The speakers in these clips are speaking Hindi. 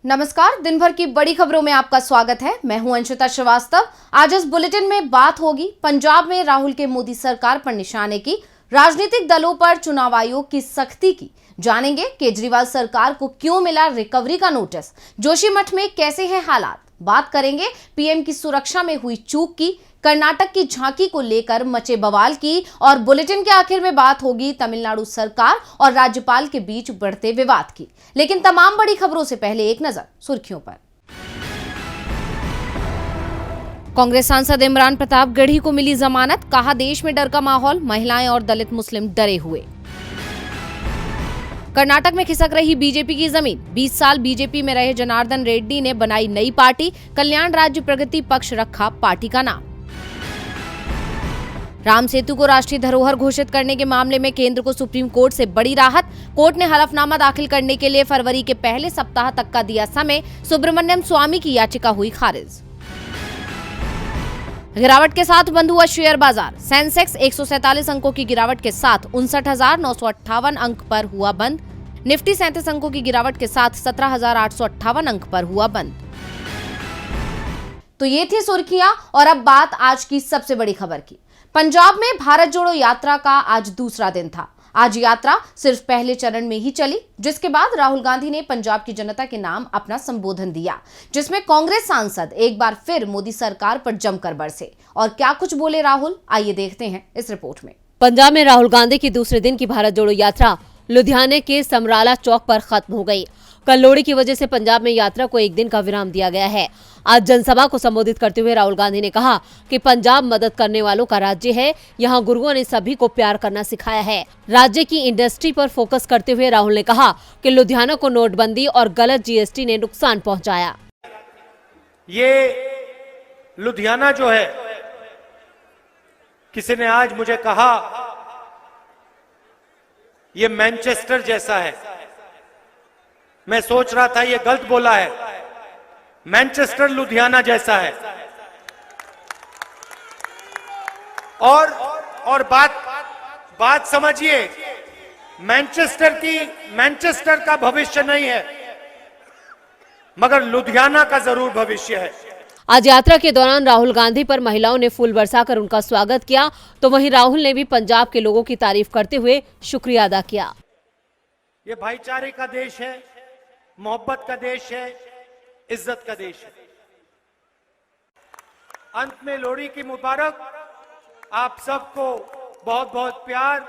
नमस्कार, दिन भर की बड़ी खबरों में आपका स्वागत है। मैं हूं अंशिता श्रीवास्तव। आज इस बुलेटिन में बात होगी पंजाब में राहुल के मोदी सरकार पर निशाने की, राजनीतिक दलों पर चुनाव आयोग की सख्ती की, जानेंगे केजरीवाल सरकार को क्यों मिला रिकवरी का नोटिस, जोशीमठ में कैसे हैं हालात, बात करेंगे पीएम की सुरक्षा में हुई चूक की, कर्नाटक की झांकी को लेकर मचे बवाल की और बुलेटिन के आखिर में बात होगी तमिलनाडु सरकार और राज्यपाल के बीच बढ़ते विवाद की। लेकिन तमाम बड़ी खबरों से पहले एक नजर सुर्खियों पर। कांग्रेस सांसद इमरान प्रताप गढ़ी को मिली जमानत, कहा देश में डर का माहौल, महिलाएं और दलित मुस्लिम डरे हुए। कर्नाटक में खिसक रही बीजेपी की जमीन, 20 साल बीजेपी में रहे जनार्दन रेड्डी ने बनाई नई पार्टी, कल्याण राज्य प्रगति पक्ष रखा पार्टी का नाम। राम सेतु को राष्ट्रीय धरोहर घोषित करने के मामले में केंद्र को सुप्रीम कोर्ट से बड़ी राहत, कोर्ट ने हलफनामा दाखिल करने के लिए फरवरी के पहले सप्ताह तक का दिया समय, सुब्रमण्यम स्वामी की याचिका हुई खारिज। गिरावट के साथ बंद हुआ शेयर बाजार, सेंसेक्स 147 अंकों की गिरावट के साथ 59,958 अंक पर हुआ बंद, निफ्टी 37 अंकों की गिरावट के साथ 17,858 अंक पर हुआ बंद। तो ये थी सुर्खियां और अब बात आज की सबसे बड़ी खबर की। पंजाब में भारत जोड़ो यात्रा का आज दूसरा दिन था। आज यात्रा सिर्फ पहले चरण में ही चली, जिसके बाद राहुल गांधी ने पंजाब की जनता के नाम अपना संबोधन दिया, जिसमें कांग्रेस सांसद एक बार फिर मोदी सरकार पर जमकर बरसे। और क्या कुछ बोले राहुल, आइए देखते हैं इस रिपोर्ट में। पंजाब में राहुल गांधी की दूसरे दिन की भारत जोड़ो यात्रा लुधियाने के समराला चौक पर खत्म हो गई। कल लोहड़ी की वजह से पंजाब में यात्रा को एक दिन का विराम दिया गया है। आज जनसभा को संबोधित करते हुए राहुल गांधी ने कहा कि पंजाब मदद करने वालों का राज्य है, यहाँ गुरुओं ने सभी को प्यार करना सिखाया है। राज्य की इंडस्ट्री पर फोकस करते हुए राहुल ने कहा कि लुधियाना को नोटबंदी और गलत जीएसटी ने नुकसान पहुंचाया। ये लुधियाना जो है, किसी ने आज मुझे कहा ये मैनचेस्टर जैसा है। मैं सोच रहा था ये गलत बोला है, मैनचेस्टर लुधियाना जैसा है। और बात समझिए, मैनचेस्टर का भविष्य नहीं है, मगर लुधियाना का जरूर भविष्य है। आज यात्रा के दौरान राहुल गांधी पर महिलाओं ने फूल बरसाकर उनका स्वागत किया, तो वहीं राहुल ने भी पंजाब के लोगों की तारीफ करते हुए शुक्रिया अदा किया। ये भाईचारे का देश है, मोहब्बत का देश है, इज्जत का देश है। अंत में लोहड़ी की मुबारक, आप सबको बहुत बहुत प्यार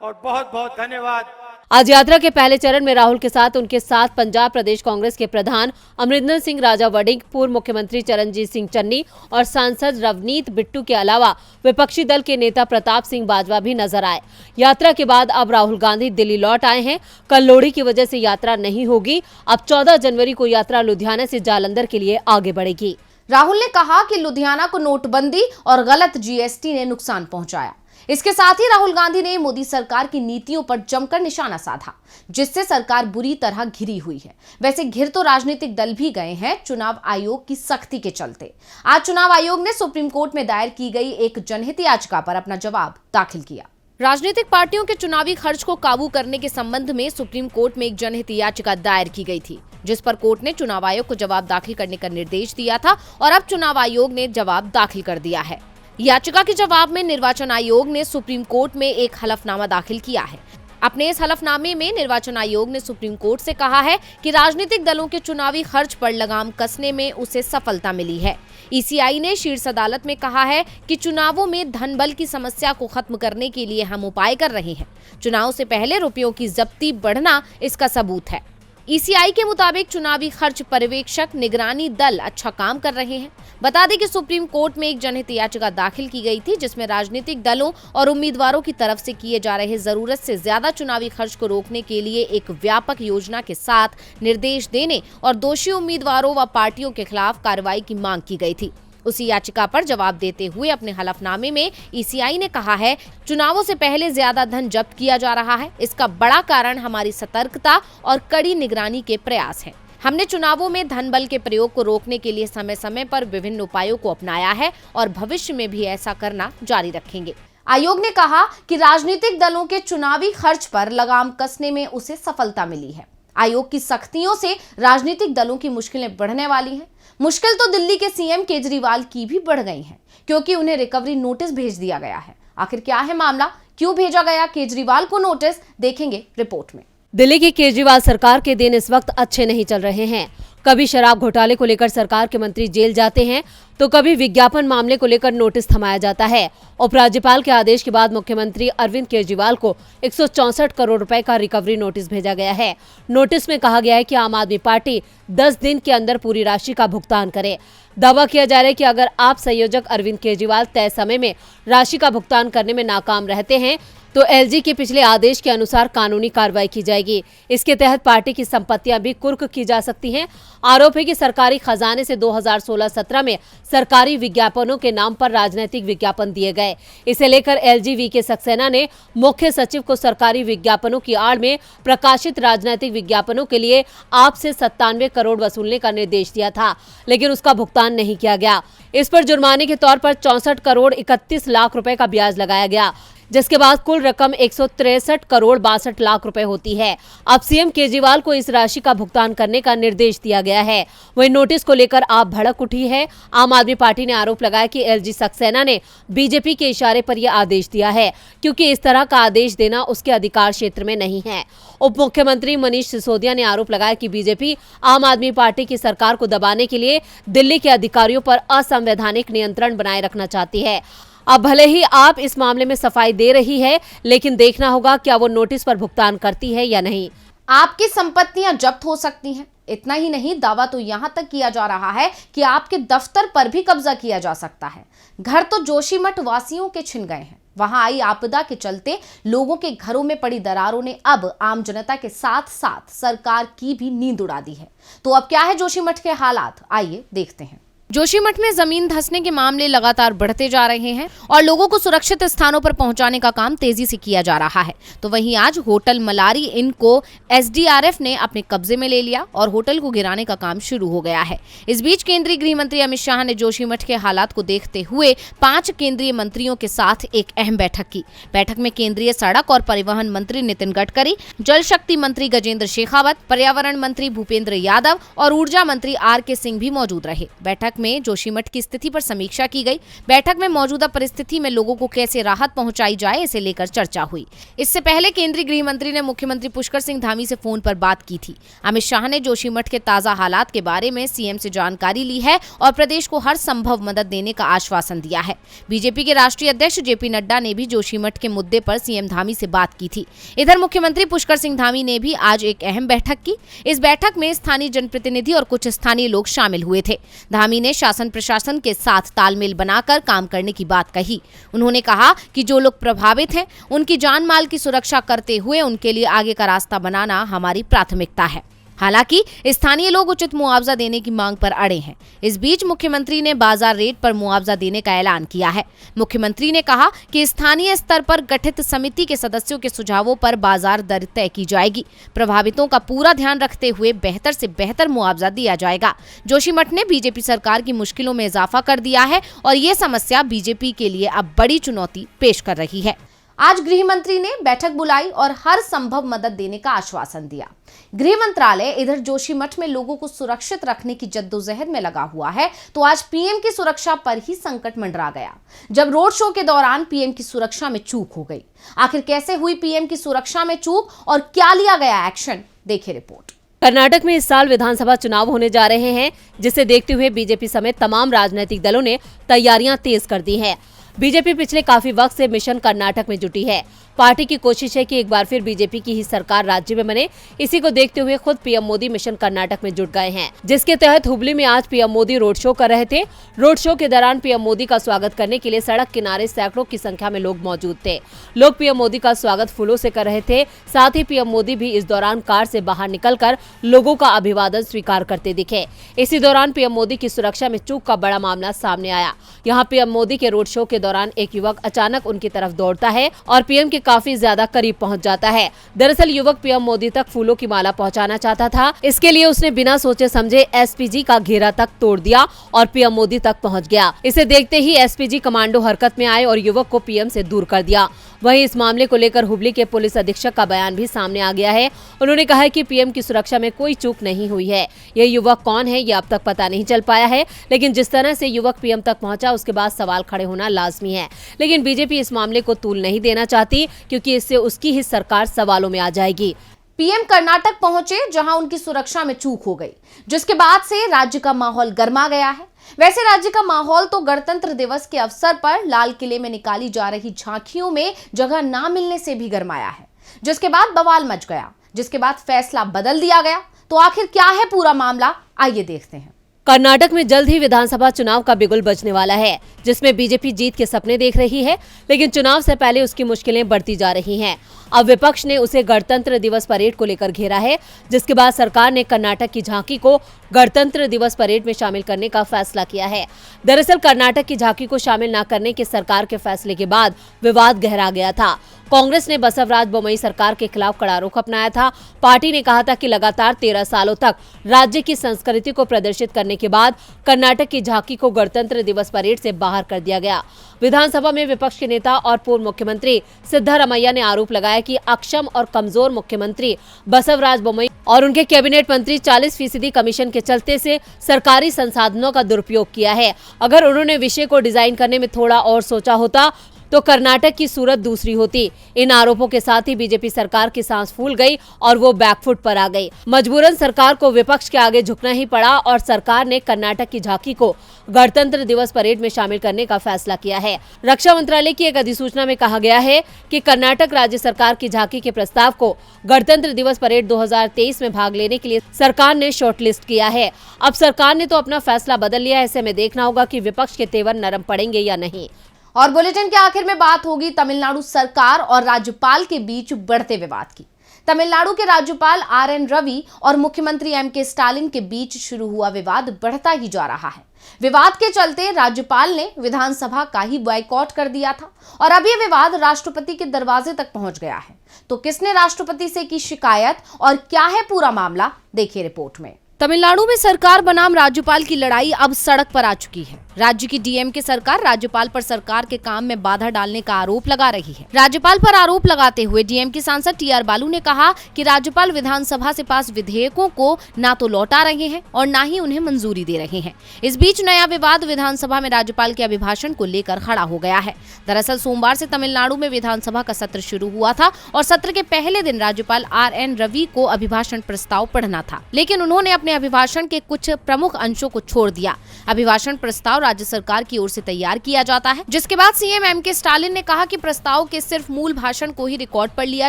और बहुत बहुत धन्यवाद। आज यात्रा के पहले चरण में राहुल के साथ उनके साथ पंजाब प्रदेश कांग्रेस के प्रधान अमरिंदर सिंह राजा वड़िंग, पूर्व मुख्यमंत्री चरणजीत सिंह चन्नी और सांसद रवनीत बिट्टू के अलावा विपक्षी दल के नेता प्रताप सिंह बाजवा भी नजर आए। यात्रा के बाद अब राहुल गांधी दिल्ली लौट आए हैं। कल लोहड़ी की वजह से यात्रा नहीं होगी। अब 14 जनवरी को यात्रा लुधियाना से जालंधर के लिए आगे बढ़ेगी। राहुल ने कहा कि लुधियाना को नोटबंदी और गलत जीएसटी ने नुकसान पहुंचाया। इसके साथ ही राहुल गांधी ने मोदी सरकार की नीतियों पर जमकर निशाना साधा, जिससे सरकार बुरी तरह घिरी हुई है। वैसे घिर तो राजनीतिक दल भी गए हैं चुनाव आयोग की सख्ती के चलते। आज चुनाव आयोग ने सुप्रीम कोर्ट में दायर की गई एक जनहित याचिका पर अपना जवाब दाखिल किया। राजनीतिक पार्टियों के चुनावी खर्च को काबू करने के संबंध में सुप्रीम कोर्ट में एक जनहित याचिका दायर की गई थी, जिस पर कोर्ट ने चुनाव आयोग को जवाब दाखिल करने का निर्देश दिया था और अब चुनाव आयोग ने जवाब दाखिल कर दिया है। याचिका के जवाब में निर्वाचन आयोग ने सुप्रीम कोर्ट में एक हलफनामा दाखिल किया है। अपने इस हलफनामे में निर्वाचन आयोग ने सुप्रीम कोर्ट से कहा है कि राजनीतिक दलों के चुनावी खर्च पर लगाम कसने में उसे सफलता मिली है। ईसीआई ने शीर्ष अदालत में कहा है कि चुनावों में धनबल की समस्या को खत्म करने के लिए हम उपाय कर रहे हैं। चुनाव से पहले रुपयों की जब्ती बढ़ना इसका सबूत है। ईसीआई के मुताबिक चुनावी खर्च पर्यवेक्षक निगरानी दल अच्छा काम कर रहे हैं। बता दें कि सुप्रीम कोर्ट में एक जनहित याचिका दाखिल की गई थी, जिसमें राजनीतिक दलों और उम्मीदवारों की तरफ से किए जा रहे जरूरत से ज्यादा चुनावी खर्च को रोकने के लिए एक व्यापक योजना के साथ निर्देश देने और दोषी उम्मीदवारों व पार्टियों के खिलाफ कार्रवाई की मांग की गई थी। उसी याचिका पर जवाब देते हुए अपने हलफनामे में ईसीआई ने कहा है, चुनावों से पहले ज्यादा धन जब्त किया जा रहा है। इसका बड़ा कारण हमारी सतर्कता और कड़ी निगरानी के प्रयास हैं। हमने चुनावों में धन बल के प्रयोग को रोकने के लिए समय समय पर विभिन्न उपायों को अपनाया है और भविष्य में भी ऐसा करना जारी रखेंगे। आयोग ने कहा कि राजनीतिक दलों के चुनावी खर्च पर लगाम कसने में उसे सफलता मिली है। आयोग की सख्तियों से राजनीतिक दलों की मुश्किलें बढ़ने वाली हैं। मुश्किल तो दिल्ली के सीएम केजरीवाल की भी बढ़ गई है, क्योंकि उन्हें रिकवरी नोटिस भेज दिया गया है। आखिर क्या है मामला, क्यों भेजा गया केजरीवाल को नोटिस, देखेंगे रिपोर्ट में। दिल्ली की केजरीवाल सरकार के दिन इस वक्त अच्छे नहीं चल रहे हैं। कभी शराब घोटाले को लेकर सरकार के मंत्री जेल जाते हैं, तो कभी विज्ञापन मामले को लेकर नोटिस थमाया जाता है। उपराज्यपाल के आदेश के बाद मुख्यमंत्री अरविंद केजरीवाल को 164 करोड़ रुपए का रिकवरी नोटिस भेजा गया है। नोटिस में कहा गया है कि आम आदमी पार्टी 10 दिन के अंदर पूरी राशि का भुगतान करे। दावा किया जा रहा है कि अगर आप संयोजक अरविंद केजरीवाल तय समय में राशि का भुगतान करने में नाकाम रहते हैं तो एलजी के पिछले आदेश के अनुसार कानूनी कार्रवाई की जाएगी। इसके तहत पार्टी की संपत्तियां भी कुर्क की जा सकती हैं। आरोप है कि सरकारी खजाने से 2016-17 में सरकारी विज्ञापनों के नाम पर राजनीतिक विज्ञापन दिए गए। इसे लेकर एलजी वीके सक्सेना ने मुख्य सचिव को सरकारी विज्ञापनों की आड़ में प्रकाशित राजनीतिक विज्ञापनों के लिए आपसे 97 करोड़ वसूलने का निर्देश दिया था, लेकिन उसका भुगतान नहीं किया गया। इस पर जुर्माने के तौर पर 64 करोड़ 31 लाख रुपए का ब्याज लगाया गया, जिसके बाद कुल रकम 163 करोड़ 62 लाख रुपए होती है। अब सीएम केजरीवाल को इस राशि का भुगतान करने का निर्देश दिया गया है। वहीं नोटिस को लेकर आप भड़क उठी है। आम आदमी पार्टी ने आरोप लगाया कि एलजी सक्सेना ने बीजेपी के इशारे पर यह आदेश दिया है, क्योंकि इस तरह का आदेश देना उसके अधिकार क्षेत्र में नहीं है। उप मुख्यमंत्री मनीष सिसोदिया ने आरोप लगाया कि बीजेपी आम आदमी पार्टी की सरकार को दबाने के लिए दिल्ली के अधिकारियों पर असंवैधानिक नियंत्रण बनाए रखना चाहती है। अब भले ही आप इस मामले में सफाई दे रही है, लेकिन देखना होगा क्या वो नोटिस पर भुगतान करती है या नहीं। आपकी संपत्तियां जब्त हो सकती हैं। इतना ही नहीं, दावा तो यहां तक किया जा रहा है कि आपके दफ्तर पर भी कब्जा किया जा सकता है। घर तो जोशीमठ वासियों के छिन गए हैं। वहां आई आपदा के चलते लोगों के घरों में पड़ी दरारों ने अब आम जनता के साथ साथ सरकार की भी नींद उड़ा दी है। तो अब क्या है जोशीमठ के हालात, आइए देखते हैं। जोशीमठ में जमीन धंसने के मामले लगातार बढ़ते जा रहे हैं और लोगों को सुरक्षित स्थानों पर पहुंचाने का काम तेजी से किया जा रहा है। तो वहीं आज होटल मलारी इन को एसडीआरएफ ने अपने कब्जे में ले लिया और होटल को गिराने का काम शुरू हो गया है। इस बीच केंद्रीय गृह मंत्री अमित शाह ने जोशीमठ के हालात को देखते हुए 5 केंद्रीय मंत्रियों के साथ एक अहम बैठक की। बैठक में केंद्रीय सड़क और परिवहन मंत्री नितिन गडकरी, जल शक्ति मंत्री गजेंद्र शेखावत, पर्यावरण मंत्री भूपेंद्र यादव और ऊर्जा मंत्री आर.के. सिंह भी मौजूद रहे। बैठक में जोशीमठ की स्थिति पर समीक्षा की गई। बैठक में मौजूदा परिस्थिति में लोगों को कैसे राहत पहुंचाई जाए, इसे लेकर चर्चा हुई। इससे पहले केंद्रीय गृह मंत्री ने मुख्यमंत्री पुष्कर सिंह धामी से फोन पर बात की थी। अमित शाह ने जोशीमठ के ताजा हालात के बारे में सीएम से जानकारी ली है और प्रदेश को हर संभव मदद देने का आश्वासन दिया है। बीजेपी के राष्ट्रीय अध्यक्ष जेपी नड्डा ने भी जोशीमठ के मुद्दे पर सीएम धामी से बात की थी। इधर मुख्यमंत्री पुष्कर सिंह धामी ने भी आज एक अहम बैठक की। इस बैठक में स्थानीय जनप्रतिनिधि और कुछ स्थानीय लोग शामिल हुए थे। धामी ने शासन प्रशासन के साथ तालमेल बनाकर काम करने की बात कही। उन्होंने कहा कि जो लोग प्रभावित हैं उनकी जान माल की सुरक्षा करते हुए उनके लिए आगे का रास्ता बनाना हमारी प्राथमिकता है। हालांकि स्थानीय लोग उचित मुआवजा देने की मांग पर अड़े हैं। इस बीच मुख्यमंत्री ने बाजार रेट पर मुआवजा देने का ऐलान किया है। मुख्यमंत्री ने कहा कि स्थानीय स्तर पर गठित समिति के सदस्यों के सुझावों पर बाजार दर तय की जाएगी। प्रभावितों का पूरा ध्यान रखते हुए बेहतर से बेहतर मुआवजा दिया जाएगा। जोशीमठ ने बीजेपी सरकार की मुश्किलों में इजाफा कर दिया है और ये समस्या बीजेपी के लिए अब बड़ी चुनौती पेश कर रही है। आज गृह मंत्री ने बैठक बुलाई और हर संभव मदद देने का आश्वासन दिया। गृह मंत्रालय इधर जोशीमठ में लोगों को सुरक्षित रखने की जद्दोजहद में लगा हुआ है, तो आज पीएम की सुरक्षा पर ही संकट मंडरा गया, जब रोड शो के दौरान पीएम की सुरक्षा में चूक हो गई। आखिर कैसे हुई पीएम की सुरक्षा में चूक और क्या लिया गया एक्शन, देखिए रिपोर्ट। कर्नाटक में इस साल विधानसभा चुनाव होने जा रहे हैं, जिसे देखते हुए बीजेपी समेत तमाम राजनीतिक दलों ने तैयारियां तेज कर दी हैं। बीजेपी पिछले काफी वक्त से मिशन कर्नाटक में जुटी है। पार्टी की कोशिश है कि एक बार फिर बीजेपी की ही सरकार राज्य में बने। इसी को देखते हुए खुद पीएम मोदी मिशन कर्नाटक में जुट गए हैं, जिसके तहत हुबली में आज पीएम मोदी रोड शो कर रहे थे। रोड शो के दौरान पीएम मोदी का स्वागत करने के लिए सड़क किनारे सैकड़ों की संख्या में लोग मौजूद थे। लोग पीएम मोदी का स्वागत फूलों से कर रहे थे। साथ ही पीएम मोदी भी इस दौरान कार से बाहर निकलकर लोगों का अभिवादन स्वीकार करते दिखे। इसी दौरान पीएम मोदी की सुरक्षा में चूक का बड़ा मामला सामने आया। यहाँ पीएम मोदी के रोड शो के दौरान एक युवक अचानक उनकी तरफ दौड़ता है और पीएम के काफी ज्यादा करीब पहुंच जाता है। दरअसल युवक पीएम मोदी तक फूलों की माला पहुंचाना चाहता था। इसके लिए उसने बिना सोचे समझे एसपीजी का घेरा तक तोड़ दिया और पीएम मोदी तक पहुंच गया। इसे देखते ही एसपीजी कमांडो हरकत में आए और युवक को पीएम से दूर कर दिया। वहीं इस मामले को लेकर हुबली के पुलिस अधीक्षक का बयान भी सामने आ गया है। उन्होंने कहा है कि पीएम की सुरक्षा में कोई चूक नहीं हुई है। यह युवक कौन है ये अब तक पता नहीं चल पाया है, लेकिन जिस तरह से युवक पीएम तक पहुंचा उसके बाद सवाल खड़े होना लाजमी है। लेकिन बीजेपी इस मामले को तूल नहीं देना चाहती, क्योंकि इससे उसकी ही सरकार सवालों में आ जाएगी। पीएम कर्नाटक पहुंचे, जहां उनकी सुरक्षा में चूक हो गई, जिसके बाद से राज्य का माहौल गर्मा गया है। वैसे राज्य का माहौल तो गणतंत्र दिवस के अवसर पर लाल किले में निकाली जा रही झांकियों में जगह ना मिलने से भी गर्माया है, जिसके बाद बवाल मच गया, जिसके बाद फैसला बदल दिया गया। तो आखिर क्या है पूरा मामला, आइए देखते हैं। कर्नाटक में जल्द ही विधानसभा चुनाव का बिगुल बजने वाला है, जिसमें बीजेपी जीत के सपने देख रही है, लेकिन चुनाव से पहले उसकी मुश्किलें बढ़ती जा रही हैं। अब विपक्ष ने उसे गणतंत्र दिवस परेड को लेकर घेरा है, जिसके बाद सरकार ने कर्नाटक की झांकी को गणतंत्र दिवस परेड में शामिल करने का फैसला किया है। दरअसल कर्नाटक की झांकी को शामिल न करने के सरकार के फैसले के बाद विवाद गहरा गया था। कांग्रेस ने बसवराज बोम्मई सरकार के खिलाफ कड़ा रुख अपनाया था। पार्टी ने कहा था कि लगातार 13 सालों तक राज्य की संस्कृति को प्रदर्शित करने के बाद कर्नाटक की झांकी को गणतंत्र दिवस परेड से बाहर कर दिया गया। विधानसभा में विपक्ष के नेता और पूर्व मुख्यमंत्री सिद्धरामैया ने आरोप लगाया कि अक्षम और कमजोर मुख्यमंत्री बसवराज बोम्मई और उनके कैबिनेट मंत्री 40% कमीशन के चलते से सरकारी संसाधनों का दुरुपयोग किया है। अगर उन्होंने विषय को डिजाइन करने में थोड़ा और सोचा होता तो कर्नाटक की सूरत दूसरी होती। इन आरोपों के साथ ही बीजेपी सरकार की सांस फूल गई और वो बैकफुट पर आ गई। मजबूरन सरकार को विपक्ष के आगे झुकना ही पड़ा और सरकार ने कर्नाटक की झांकी को गणतंत्र दिवस परेड में शामिल करने का फैसला किया है। रक्षा मंत्रालय की एक अधिसूचना में कहा गया है कि कर्नाटक राज्य सरकार की झांकी के प्रस्ताव को गणतंत्र दिवस परेड 2023 में भाग लेने के लिए सरकार ने शॉर्टलिस्ट किया है। अब सरकार ने तो अपना फैसला बदल लिया है, ऐसे में देखना होगा कि विपक्ष के तेवर नरम पड़ेंगे या नहीं। और बुलेटिन के आखिर में बात होगी तमिलनाडु सरकार और राज्यपाल के बीच बढ़ते विवाद की। तमिलनाडु के राज्यपाल आर.एन. रवि और मुख्यमंत्री एम.के. स्टालिन के बीच शुरू हुआ विवाद बढ़ता ही जा रहा है। विवाद के चलते राज्यपाल ने विधानसभा का ही बॉयकॉट कर दिया था और अब यह विवाद राष्ट्रपति के दरवाजे तक पहुंच गया है। तो किसने राष्ट्रपति से की शिकायत और क्या है पूरा मामला, देखिए रिपोर्ट में। तमिलनाडु में सरकार बनाम राज्यपाल की लड़ाई अब सड़क पर आ चुकी है। राज्य की डीएमके सरकार राज्यपाल पर सरकार के काम में बाधा डालने का आरोप लगा रही है। राज्यपाल पर आरोप लगाते हुए डीएमके सांसद टी.आर. बालू ने कहा कि राज्यपाल विधानसभा से पास विधेयकों को ना तो लौटा रहे हैं और ना ही उन्हें मंजूरी दे रहे हैं। इस बीच नया विवाद विधानसभा में राज्यपाल के अभिभाषण को लेकर खड़ा हो गया है। दरअसल सोमवार से तमिलनाडु में विधानसभा का सत्र शुरू हुआ था और सत्र के पहले दिन राज्यपाल आर.एन. रवि को अभिभाषण प्रस्ताव पढ़ना था, लेकिन उन्होंने अपने अभिभाषण के कुछ प्रमुख अंशों को छोड़ दिया। अभिभाषण प्रस्ताव राज्य सरकार की ओर से तैयार किया जाता है, जिसके बाद सीएम एम.के. स्टालिन ने कहा कि प्रस्ताव के सिर्फ मूल भाषण को ही रिकॉर्ड पर लिया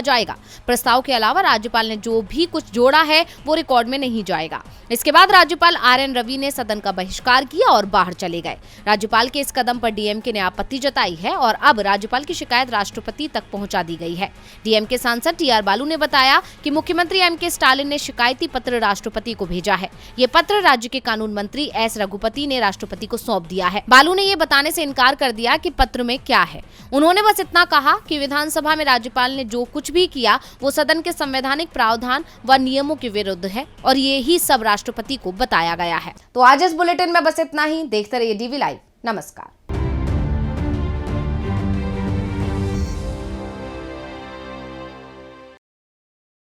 जाएगा। प्रस्ताव के अलावा राज्यपाल ने जो भी कुछ जोड़ा है वो रिकॉर्ड में नहीं जाएगा। इसके बाद राज्यपाल आर.एन. रवि ने सदन का बहिष्कार किया और बाहर चले गए। राज्यपाल के इस कदम पर डीएमके ने आपत्ति जताई है और अब राज्यपाल की शिकायत राष्ट्रपति तक पहुंचा दी गई है। डीएमके सांसद टी.आर. बालू ने बताया कि मुख्यमंत्री एम.के. स्टालिन ने शिकायती पत्र राष्ट्रपति को भेजा है। ये पत्र राज्य के कानून मंत्री एस रघुपति ने राष्ट्रपति को सौंप दिया है। बालू ने ये बताने से इनकार कर दिया कि पत्र में क्या है। उन्होंने बस इतना कहा कि विधानसभा में राज्यपाल ने जो कुछ भी किया वो सदन के संवैधानिक प्रावधान व नियमों के विरुद्ध है और ये ही सब राष्ट्रपति को बताया गया है। तो आज इस बुलेटिन में बस इतना ही। देखते रहिए डीवी लाइव। नमस्कार।